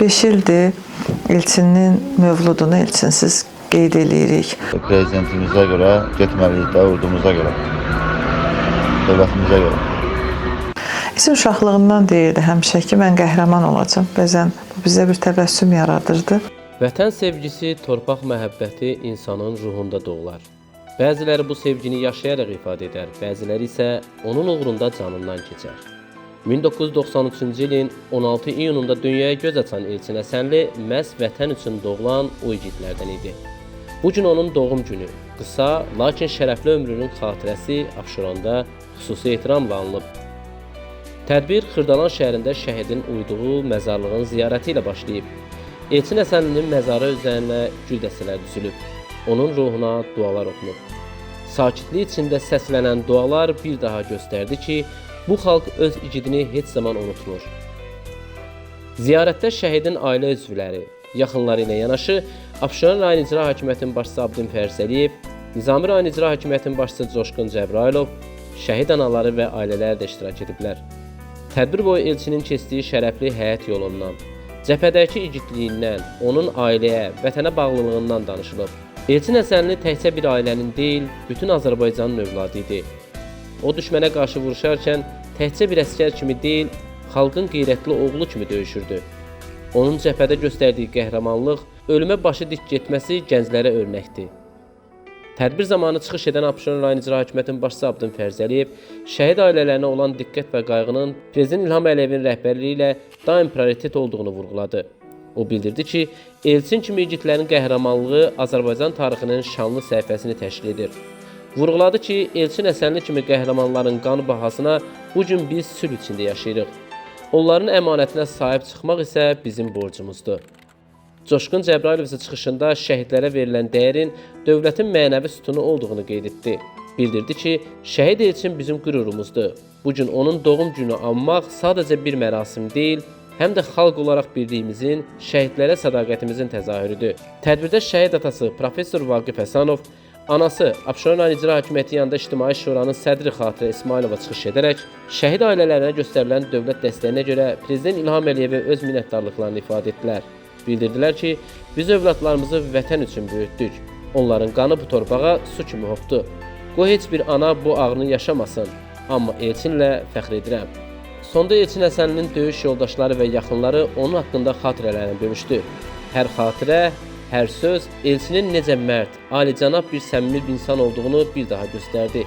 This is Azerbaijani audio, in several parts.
5 ildir Elçinin mövludunu elçinsiz qeyd edirik. Prezidentimizə görə getməliyik də, ordumuza görə, dövlətimizə görə. Elçin uşaqlığından deyirdi həmişə ki, mən qəhrəman olacağam. Bəzən bu bizə bir təbəssüm yaradırdı. Vətən sevgisi, torpaq məhəbbəti insanın ruhunda doğular. Bəziləri bu sevgini yaşayaraq ifadə edər, bəziləri isə onun uğrunda canından keçər. 1993-cü ilin 16 iyununda dünyaya göz açan Elçin Həsənli məhz vətən üçün doğulan o igidlərdən idi. Bu gün onun doğum günü, qısa, lakin şərəfli ömrünün xatirəsi Abşeranda xüsusi ehtiramla anılıb. Tədbir Xırdalan şəhərində şəhidin uyduğu məzarlığın ziyarəti ilə başlayıb. Elçin Həsənlinin məzarı üzərinə gül dəstələri düzülüb. Onun ruhuna dualar oxunub. Sakitlik içində səslənən dualar bir daha göstərdi ki, bu xalq öz igidini heç zaman unutmur. Ziyarətdə şəhidin ailə üzvləri, yaxınları ilə yanaşı, Abşeron rayon icra hakimiyyətinin başçısı Abdin Fərzəliyev, Nizami rayon icra hakimiyyətinin başçısı Coşqun Cəbrayılov, şəhid anaları və ailələr də iştirak ediblər. Tədbir boyu Elçinin keçdiyi şərəfli həyat yolundan, cəbhədəki igidliyindən, onun ailəyə, vətənə bağlılığından danışılıb. Elçin Həsənli təkcə bir ailənin deyil, bütün Azərbaycanın övladı idi. O düşmənə qarşı vuruşarkən təkcə bir əsgər kimi deyil, xalqın qeyrətli oğlu kimi döyüşürdü. Onun cəbhədə göstərdiyi qəhrəmanlıq, ölümə başı dik getməsi gənclərə örnəkdir. Tədbir zamanı çıxış edən Abşeron rayon icra hakimiyyətinin başçısı Abdin Fərzəliyev şəhid ailələrinə olan diqqət və qayğının Prezident İlham Əliyevin rəhbərliyi ilə daim prioritet olduğunu vurğuladı. O bildirdi ki, Elçin kimi igidlərin qəhrəmanlığı Azərbaycan tarixinin şanlı səhifəsini təşkil edir. Vurğuladı ki, Elçin Həsənli kimi qəhrəmanların qanı bahasına bu gün biz sülh içində yaşayırıq. Onların əmanətinə sahib çıxmaq isə bizim borcumuzdur. Coşqun Cəbrayılov isə çıxışında şəhidlərə verilən dəyərin dövlətin mənəvi sütunu olduğunu qeyd etdi. Bildirdi ki, şəhid Elçin bizim qürurumuzdur. Bu gün onun doğum günü anmaq sadəcə bir mərasim deyil, həm də xalq olaraq birliyimizin, şəhidlərə sədaqətimizin təzahürüdür. Tədbirdə şəhid atası Professor Vaqif Həsənov, anası Abşeron rayon icra hakimiyyəti yanında İctimai Şuranın sədri Xatirə İsmailova çıxış edərək, şəhid ailələrinə göstərilən dövlət dəstəyinə görə Prezident İlham Əliyevə öz minnətdarlıqlarını ifadə etdilər. Bildirdilər ki, biz övladlarımızı vətən üçün böyütdük. Onların qanı bu torpağa su kimi hopdu. Qoy heç bir ana bu ağrını yaşamasın, amma Elçinlə fəxr edirəm. Sonda Elçin Həsənlinin döyüş yoldaşları və yaxınları onun haqqında xatirələrini bölüşdü. Hər xatirə, hər söz Elçinin necə mərd, alicənab bir səmimi bir insan olduğunu bir daha göstərdi.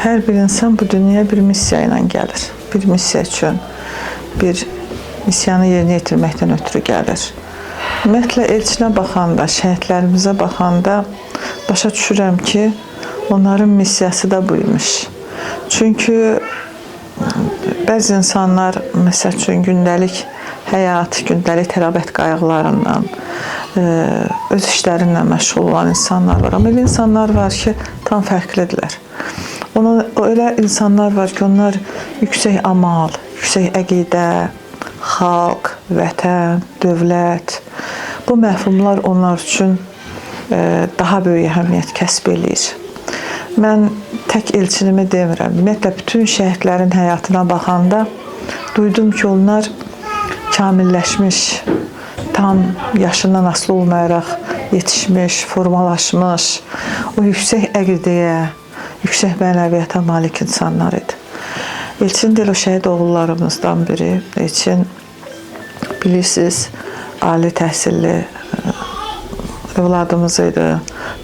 Hər bir insan bu dünyaya bir missiya ilə gəlir. Bir missiya üçün, bir missiyanı yerinə yetirməkdən ötürü gəlir. Ümumiyyətlə, Elçinə baxanda, şəhidlərimizə baxanda başa düşürəm ki, onların missiyası da buymuş. Çünki bəzi insanlar, məsəl üçün, gündəlik həyat, gündəlik tələbət qayğılarından, öz işlərinlə məşğul olan insanlar var. Amma elə insanlar var ki, tam fərqlidirlər. Elə insanlar var ki, onlar yüksək amal, yüksək əqidə, xalq, vətən, dövlət, bu məfhumlar onlar üçün daha böyük əhəmiyyət kəsb edir. Mən tək Elçinimi demirəm. Ümumiyyətlə, bütün şəhidlərin həyatına baxanda duydum ki, onlar kamilləşmiş, tam yaşından asılı olmayaraq yetişmiş, formalaşmış, o yüksək əqidəyə, yüksək mənəviyyata malik insanlar idi. Elçin də o şəhid oğullarımızdan biri. Elçin, bilirsiniz, ali təhsilli övladımız idi.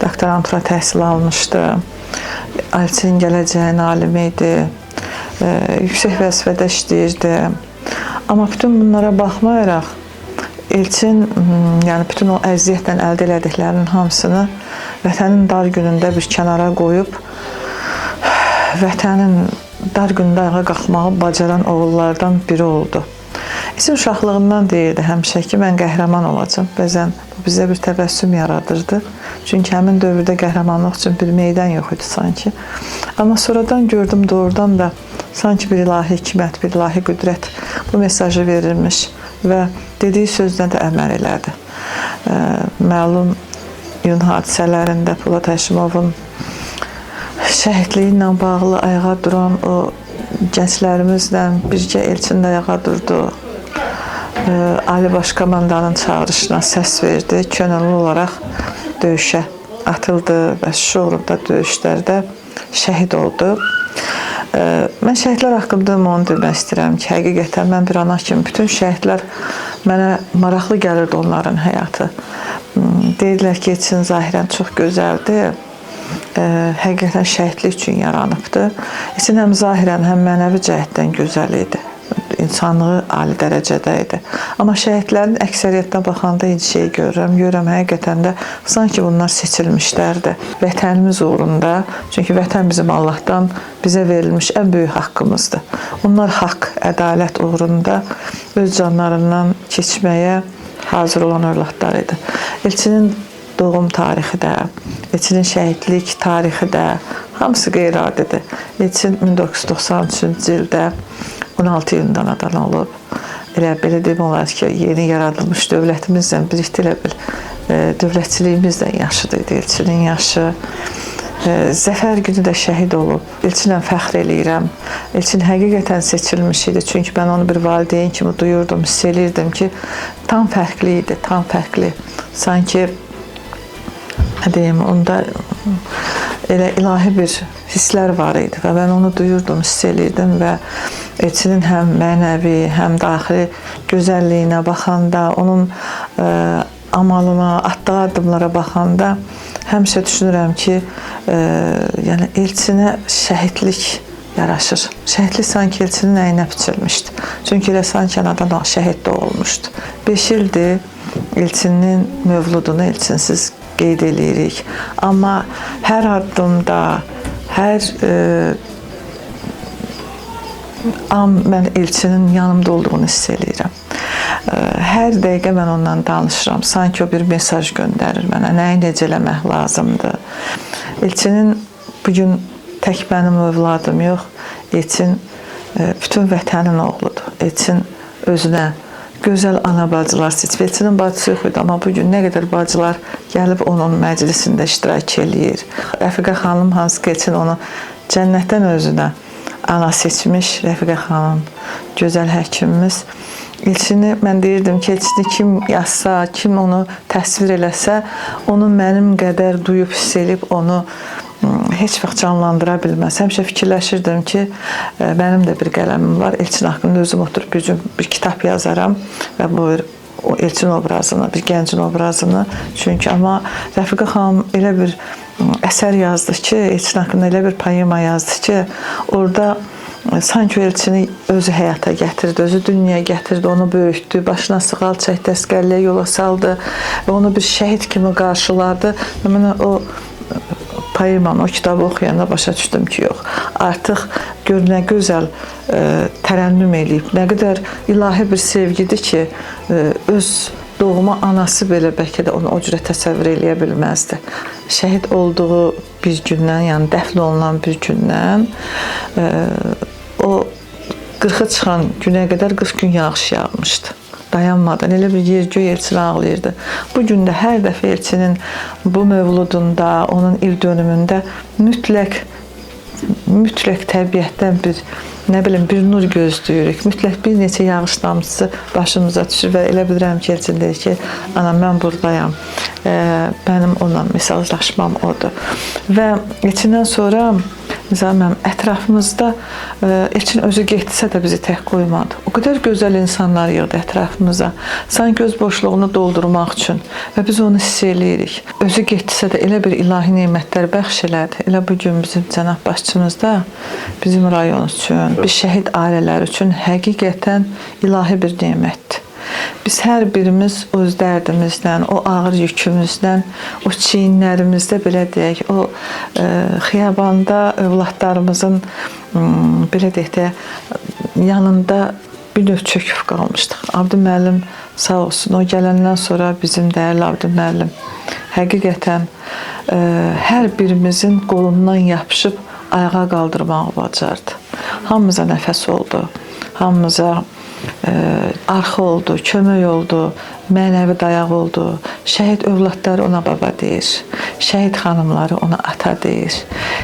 Doktorantura təhsil almışdı. Elçin gələcəyin alimi idi. Yüksək vəzifədə işləyirdi. Amma bütün bunlara baxmayaraq, Elçin, yəni bütün o əziyyətlə əldə elədiklərinin hamısını vətənin dar günündə bir kənara qoyub, vətənin dar gündə ayağa qalxmağı bacaran oğullardan biri oldu. İsim uşaqlığından deyirdi həmişə ki, mən qəhrəman olacağam. Bəzən bu bizə bir təbəssüm yaradırdı. Çünki həmin dövrdə qəhrəmanlıq üçün bir meydan yox idi sanki. Amma sonradan gördüm doğrudan da sanki bir ilahi hikmət, bir ilahi qüdrət bu mesajı verilmiş və dediyi sözlə də əməl elədi. Məlum iyun hadisələrində Polad Həşimovun şəhidliyi ilə bağlı ayağa duran o gənclərimizlə birgə Elçin də ayağa durdu. Ali Baş Komandanın çağırışına səs verdi. Könüllü olaraq döyüşə atıldı və Şuşa döyüşlərdə şəhid oldu. Mən şəhidlər haqqında onu demək istəyirəm ki, həqiqətən mən bir ana kimi bütün şəhidlər mənə maraqlı gəlirdi onların həyatı. Deyirlər ki, Elçin zahirən çox gözəldir. Həqiqətən şəhidlik üçün yaranıbdır. Elçin həm zahirən, həm mənəvi cəhətdən gözəl idi. İnsanlığı ali dərəcədə idi. Amma şəhidlərin əksəriyyətinə baxanda heç şey görürəm həqiqətən də sanki bunlar seçilmişlərdi. Vətənimiz uğrunda, çünki vətən bizim Allahdan bizə verilmiş ən böyük haqqımızdır. Onlar haqq, ədalət uğrunda öz canlarından keçməyə hazır olan övladlar idi. Elçinin doğum tarixi də, Elçinin şəhidlik tarixi də hamısı qeyri-adidir. Elçin 1993-cü ildə 16 iyundan anadan olub. Elə belə deyim olar ki, yeni yaradılmış dövlətimizlə birlikdə elə bil dövlətçiliyimizlə yaşıdır Elçinin yaşı. Zəfər günü də şəhid olub. Elçinlə fəxr eləyirəm. Elçin həqiqətən seçilmiş idi. Çünki mən onu bir valideyn kimi duyurdum, hiss eləyirdim ki, tam fərqli idi, tam fərqli. Sanki nə deyim, onda elə ilahi bir hisslər var idi və mən onu duyurdum, hiss eləyirdim və Elçinin həm mənəvi, həm daxili gözəlliyinə baxanda, onun amalına, atdığı addımlara baxanda həmişə düşünürəm ki, yəni Elçinə şəhidlik yaraşır. Şəhidlik sanki Elçinin əyninə biçilmişdi. Çünki elə sanki anadan şəhid də olmuşdu. 5 ildir Elçinin mövludunu Elçinsiz qeyd eləyirik. Amma hər addımda, hər an mən Elçinin yanımda olduğunu hiss eləyirəm. Hər dəqiqə mən ondan danışıram. Sanki o bir mesaj göndərir mənə. Nəyi necə eləmək lazımdır. Elçinin bugün tək mənim övladım yox. Elçin bütün vətənin oğludur. Elçin özünə gözəl ana bacılar seçib. Elçinin bacısı yox idi, amma bugün nə qədər bacılar gəlib onun məclisində iştirak eləyir. Rəfiqə xanım hansı ki, Elçin onu cənnətdən özünə ana seçmiş. Rəfiqə xanım, gözəl həkimimiz. Elçini mən deyirdim ki, Elçini kim yazsa, kim onu təsvir eləsə, onu mənim qədər duyub, hiss eləyib, onu heç vaxt canlandıra bilməz. Həmişə fikirləşirdim ki, mənim də bir qələmim var. Elçin haqqında özüm oturub bir gün bir kitab yazaram və bu o Elçin obrazını, bir gəncin obrazını. Çünki amma Rəfiqə xanım elə bir əsər yazdı ki, Elçin haqqında elə bir poema yazdı ki, orada sanki Elçini özü həyata gətirdi, özü dünyaya gətirdi, onu böyütdü, başına sığal çəkdi, əsgərliyə yola saldı və onu bir şəhid kimi qarşıladı. Və mən o poemanı, o kitabı oxuyanda başa düşdüm ki, yox, artıq gör nə gözəl tərənnüm eləyib, nə qədər ilahi bir sevgidir ki, öz doğma anası belə bəlkə də onu o cürə təsəvvür eləyə bilməzdi. Şəhid olduğu bir gündən, yəni dəfn olunan bir gündən o 40-a çıxan günə qədər 40 gün yağış yağmışdı. Dayanmadan elə bir yer-göy Elçin ağlayırdı. Bu gün də hər dəfə Elçinin bu mövludunda, onun il dönümündə mütləq təbiətdən bir, nə bilim, bir nur gözləyirik. Mütləq bir neçə yağış damcısı başımıza düşür və elə bilirəm ki, Elçin deyir ki, ana mən buradayam. Mənim onunla mesajlaşmam odur. Və Elçindən sonra Nizaməm, ətrafımızda Elçin özü getdisə də bizi tək qoymadı. O qədər gözəl insanlar yığdı ətrafımıza. Sanki öz boşluğunu doldurmaq üçün və biz onu hiss eləyirik. Özü getdisə də elə bir ilahi nemətlər bəxş elədi. Elə bugün bizim cənab başçımız da bizim rayon üçün, biz şəhid ailələri üçün həqiqətən ilahi bir nemətdir. Biz hər birimiz öz dərdimizdən, o ağır yükümüzdən, o çiyinlərimizdə belə deyək, o xiyabanda övladlarımızın belə deyək də yanında bir növ çöküb qalmışdıq. Abdi müəllim sağ olsun, o gələndən sonra bizim dəyərli Abdi müəllim həqiqətən hər birimizin qolundan yapışıb ayağa qaldırmağı bacardı. Hamımıza nəfəs oldu, hamımıza arxa oldu, kömək oldu, mənəvi dayaq oldu. Şəhid övladları ona baba deyir, şəhid xanımları ona ata deyir,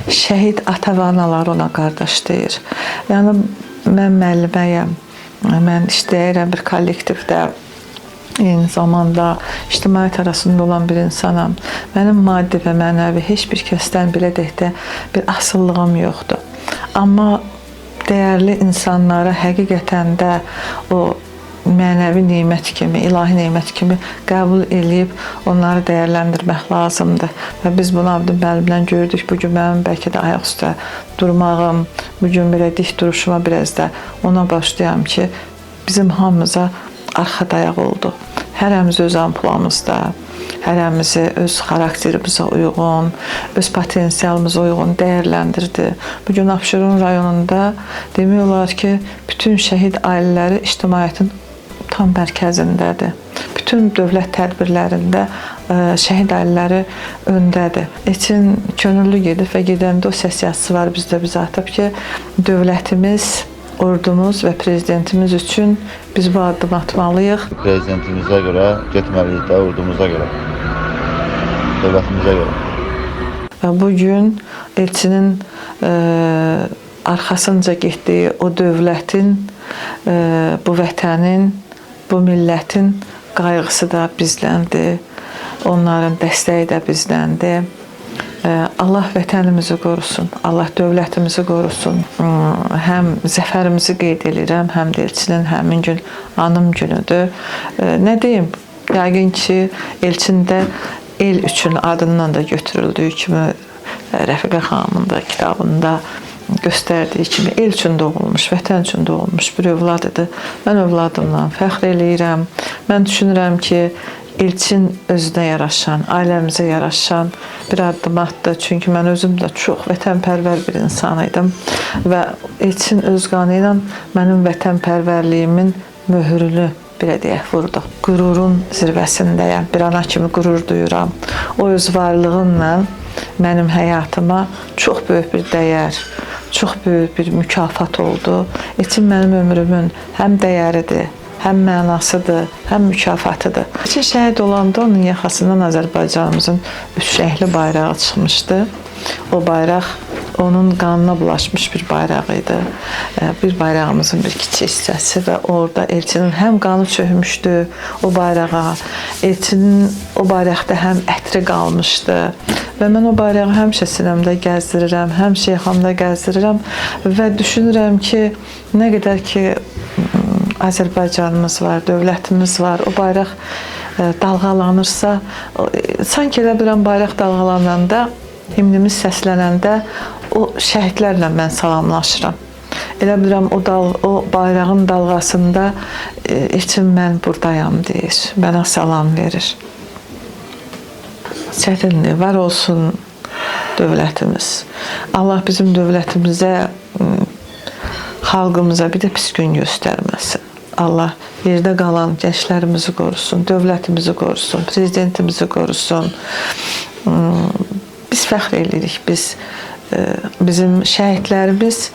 şəhid ata və anaları ona qardaş deyir. Yəni, mən müəlliməyəm, mən işləyirəm bir kollektivdə, eyni zamanda ictimaiyyət arasında olan bir insanam. Mənim maddi və mənəvi heç bir kəsdən belə deyək də bir asıllığım yoxdur. Amma dəyərli insanlara həqiqətən də o mənəvi nemət kimi, ilahi nemət kimi qəbul edib onları dəyərləndirmək lazımdır. Və biz bunu Abdi müəllimlə gördük. Bugün mənim bəlkə də ayaq üstə durmağım, bugün belə dik duruşuma biraz da ona başlayam ki, bizim hamımıza arxa dayaq oldu. Hərəmiz öz amplamızda, hərəmizi öz xarakterimizə uyğun, öz potensialımıza uyğun dəyərləndirdi. Bugün Abşeron rayonunda demək olar ki, bütün şəhid ailələri ictimaiyyətin tam mərkəzindədir. Bütün dövlət tədbirlərində şəhid ailələri öndədir. Elçin könüllü gedib və gedəndə o səs yazısı var bizdə bizə atıb ki, dövlətimiz, ordumuz və prezidentimiz üçün biz bu addım atmalıyıq. Prezidentimizə görə getməliyik də, ordumuza görə, dövlətimizə görə. Və bugün Elçinin arxasınca getdiyi o dövlətin, bu vətənin, bu millətin qayğısı da bizdəndir, onların dəstəyi də bizdəndir. Allah vətənimizi qorusun, Allah dövlətimizi qorusun. Həm zəfərimizi qeyd edirəm, həm də Elçinin həmin gün anım günüdür. Nə deyim, yəqin ki, Elçində el üçün adından da götürüldüyü kimi, Rəfiqə xanımın da kitabında göstərdiyi kimi el üçün doğulmuş, vətən üçün doğulmuş bir övlad idi. Mən övladımdan fəxr eləyirəm. Mən düşünürəm ki, Elçin özünə yaraşan, ailəmizə yaraşan bir addım atdı. Çünki mən özüm də çox vətənpərvər bir insan idim və Elçin öz qanı ilə mənim vətənpərvərliyimin möhrünü belə deyək vurdu. Qürurun zirvəsindəyəm, bir ana kimi qürur duyuram. O öz varlığınla mənim həyatıma çox böyük bir dəyər, çox böyük bir mükafat oldu. Elçin mənim ömrümün həm dəyəridir, həm mənasıdır, həm mükafatıdır. Elçin şəhid olanda onun yaxasından Azərbaycanımızın üç rəngli bayrağı çıxmışdı. O bayraq onun qanına bulaşmış bir bayraq idi. Bir bayrağımızın bir kiçik hissəsi və orada Elçinin həm qanı çökmüşdü o bayrağa, Elçinin o bayraqda həm ətri qalmışdı. Və mən o bayrağı həmişə sinəmdə gəzdirirəm, həmişə yaxamda gəzdirirəm və düşünürəm ki, nə qədər ki, Azərbaycanımız var, dövlətimiz var, o bayraq dalğalanırsa, sanki elə bilən bayraq dalğalananda, himnimiz səslənəndə o şəhidlərlə mən salamlaşıram. Elə bilirəm o bayrağın dalğasında Elçin mən buradayam deyir, mənə salam verir. Çətinlik var olsun dövlətimiz. Allah bizim dövlətimizə, xalqımıza bir də pis gün göstərməsin. Allah yerdə qalan gənclərimizi qorusun, dövlətimizi qorusun, prezidentimizi qorusun. Biz fəxr edirik, bizim şəhidlərimiz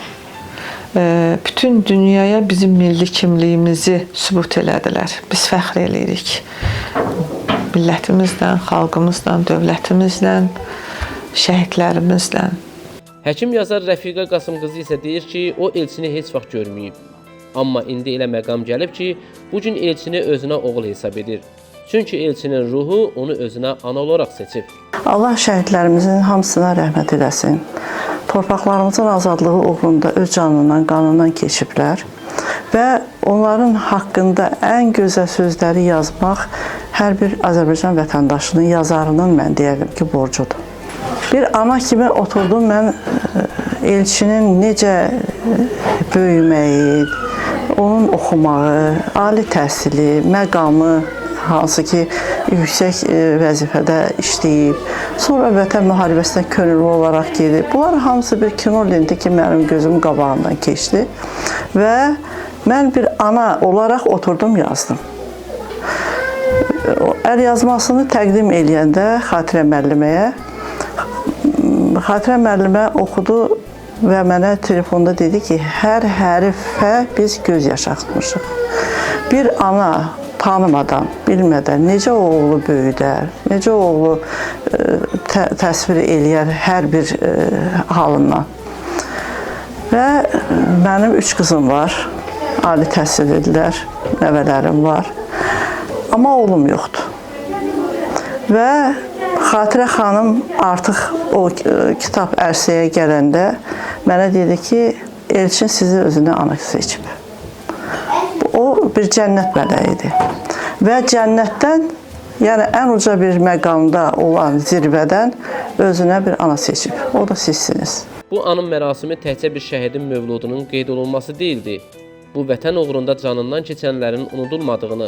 bütün dünyaya bizim milli kimliyimizi sübut elədilər. Biz fəxr edirik. Millətimizlə, xalqımızla, dövlətimizlə, şəhidlərimizlə. Həkim yazar Rəfiqə Qasımqızı isə deyir ki, o Elçini heç vaxt görməyib. Amma indi elə məqam gəlib ki, bugün Elçini özünə oğul hesab edir. Çünki Elçinin ruhu onu özünə ana olaraq seçib. Allah şəhidlərimizin hamısına rəhmət eləsin. Torpaqlarımızın azadlığı uğrunda öz canından, qanından keçiblər və onların haqqında ən gözəl sözləri yazmaq hər bir Azərbaycan vətəndaşının, yazarının mən deyərdim ki, borcudur. Bir ana kimi oturdum mən Elçinin necə böyüməyi, onun oxumağı, ali təhsili, məqamı, hansı ki, yüksək vəzifədə işləyib, sonra vətən müharibəsinə könüllü olaraq gedib. Bunlar hamısı bir kino lenti ki, mənim gözüm qabağından keçdi və Mən bir ana olaraq oturdum, yazdım. Əl yazmasını təqdim eləyəndə Xatirə müəlliməyə, Xatirə müəllimə oxudu və mənə telefonda dedi ki, hər hərfə biz göz yaşı axıtmışıq. Bir ana tanımadan, bilmədən necə oğlu böyüdər, necə oğlu təsvir eləyər hər bir halından. Və mənim 3 qızım var, ali təhsil edirlər, nəvələrim var. Amma oğlum yoxdur. Və Xatirə xanım artıq o kitab ərsəyə gələndə mənə dedi ki, Elçin sizi özünə ana seçib. O bir cənnət mələyidir. Və cənnətdən, yəni ən uca bir məqamda olan zirvədən özünə bir ana seçib. O da sizsiniz. Bu anım mərasimi təkcə bir şəhidin mövludunun qeyd olunması deyildi. Bu vətən uğrunda canından keçənlərin unudulmadığını,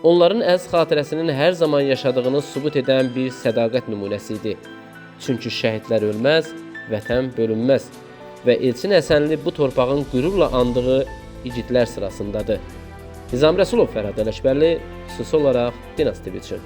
onların əziz xatirəsinin hər zaman yaşadığını sübut edən bir sədaqət nümunəsi idi. Çünki şəhidlər ölməz, vətən bölünməz və Elçin Həsənli bu torpağın qürurla andığı igidlər sırasındadır. Nizami Rəsulov, Fərhad Ələkbərli, xüsusi olaraq Dinas TV üçün.